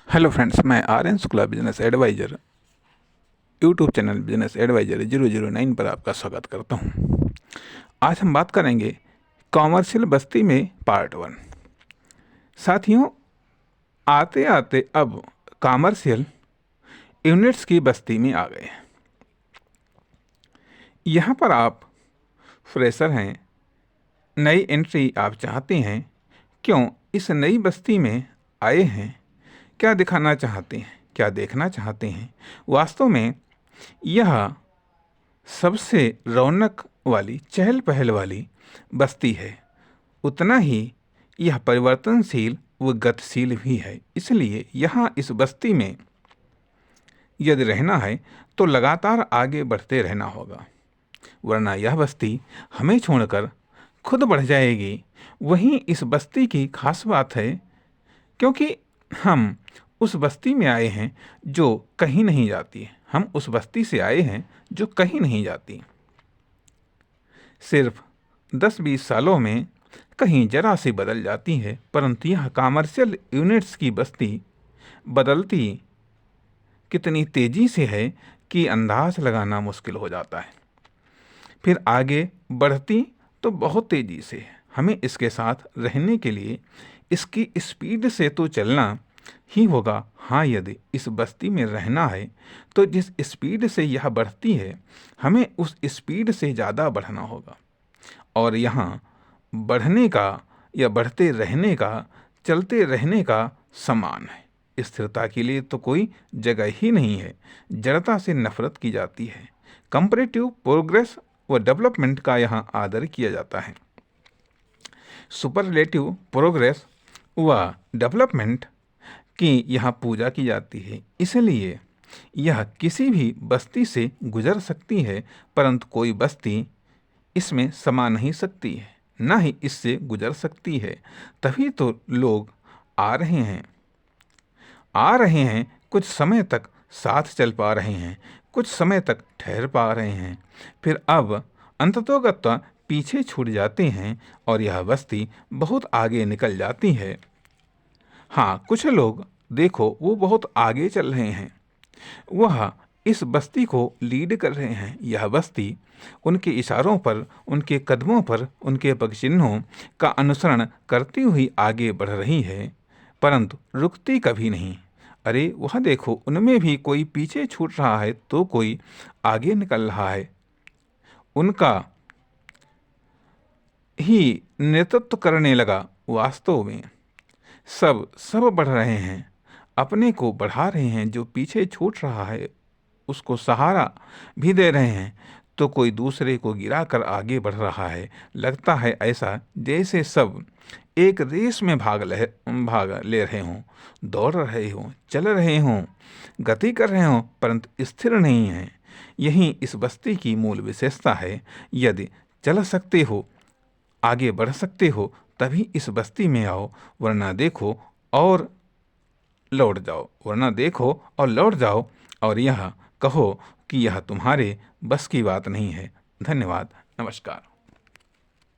Hello friends, मैं R N Shukla business adviser YouTube channel business adviser 009 पर आपका स्वागत करता हूं। आज हम बात करेंगे कॉमर्शियल बस्ती में पार्ट 1। साथियों, आते आते अब कॉमर्शियल यूनिट्स की बस्ती में आ गए। यहाँ पर आप फ्रेशर हैं, नई एंट्री आप चाहते हैं। क्यों इस नई बस्ती में आए हैं? क्या दिखाना चाहते हैं, क्या देखना चाहते हैं? वास्तव में यह सबसे रौनक वाली, चहल पहल वाली बस्ती है। उतना ही यह परिवर्तनशील व गतिशील भी है। इसलिए यहाँ इस बस्ती में यदि रहना है तो लगातार आगे बढ़ते रहना होगा, वरना यह बस्ती हमें छोड़कर खुद बढ़ जाएगी। वहीं इस बस्ती की खास बात है, क्योंकि हम उस बस्ती में आए हैं जो कहीं नहीं जाती। हम उस बस्ती से आए हैं जो कहीं नहीं जाती। सिर्फ 10-20 सालों में कहीं जरा सी बदल जाती है, परंतु यह कॉमर्शियल यूनिट्स की बस्ती बदलती कितनी तेजी से है कि अंदाज लगाना मुश्किल हो जाता है। फिर आगे बढ़ती तो बहुत तेजी से है। हमें इसके साथ रहने के लिए इसकी स्पीड से तो चलना ही होगा। हाँ, यदि इस बस्ती में रहना है तो जिस स्पीड से यह बढ़ती है, हमें उस स्पीड से ज़्यादा बढ़ना होगा। और यहाँ बढ़ने का या बढ़ते रहने का, चलते रहने का समान है। स्थिरता के लिए तो कोई जगह ही नहीं है। जड़ता से नफरत की जाती है। कंपैरेटिव प्रोग्रेस व डेवलपमेंट का यहाँ आदर किया जाता है। सुपरलेटिव प्रोग्रेस व डेवलपमेंट की यहाँ पूजा की जाती है। इसलिए यह किसी भी बस्ती से गुजर सकती है, परंतु कोई बस्ती इसमें समा नहीं सकती है, ना ही इससे गुजर सकती है। तभी तो लोग आ रहे हैं, कुछ समय तक साथ चल पा रहे हैं, कुछ समय तक ठहर पा रहे हैं, फिर अब अंततोगत्वा पीछे छूट जाते हैं और यह बस्ती बहुत आगे निकल जाती है। हाँ, कुछ लोग देखो वो बहुत आगे चल रहे हैं, वह इस बस्ती को लीड कर रहे हैं। यह बस्ती उनके इशारों पर, उनके कदमों पर, उनके पगचिन्हों का अनुसरण करती हुई आगे बढ़ रही है, परंतु रुकती कभी नहीं। अरे वह देखो, उनमें भी कोई पीछे छूट रहा है तो कोई आगे निकल रहा है। उनका ही नेतृत्व करने लगा। वास्तव में सब बढ़ रहे हैं, अपने को बढ़ा रहे हैं। जो पीछे छूट रहा है उसको सहारा भी दे रहे हैं, तो कोई दूसरे को गिराकर आगे बढ़ रहा है। लगता है ऐसा जैसे सब एक रेस में भाग ले रहे हों, दौड़ रहे हों, चल रहे हों, गति कर रहे हों, परंतु स्थिर नहीं है। यही इस बस्ती की मूल विशेषता है। यदि चल सकते हो, आगे बढ़ सकते हो, तभी इस बस्ती में आओ, वरना देखो और लौट जाओ और यह कहो कि यह तुम्हारे बस की बात नहीं है। धन्यवाद, नमस्कार।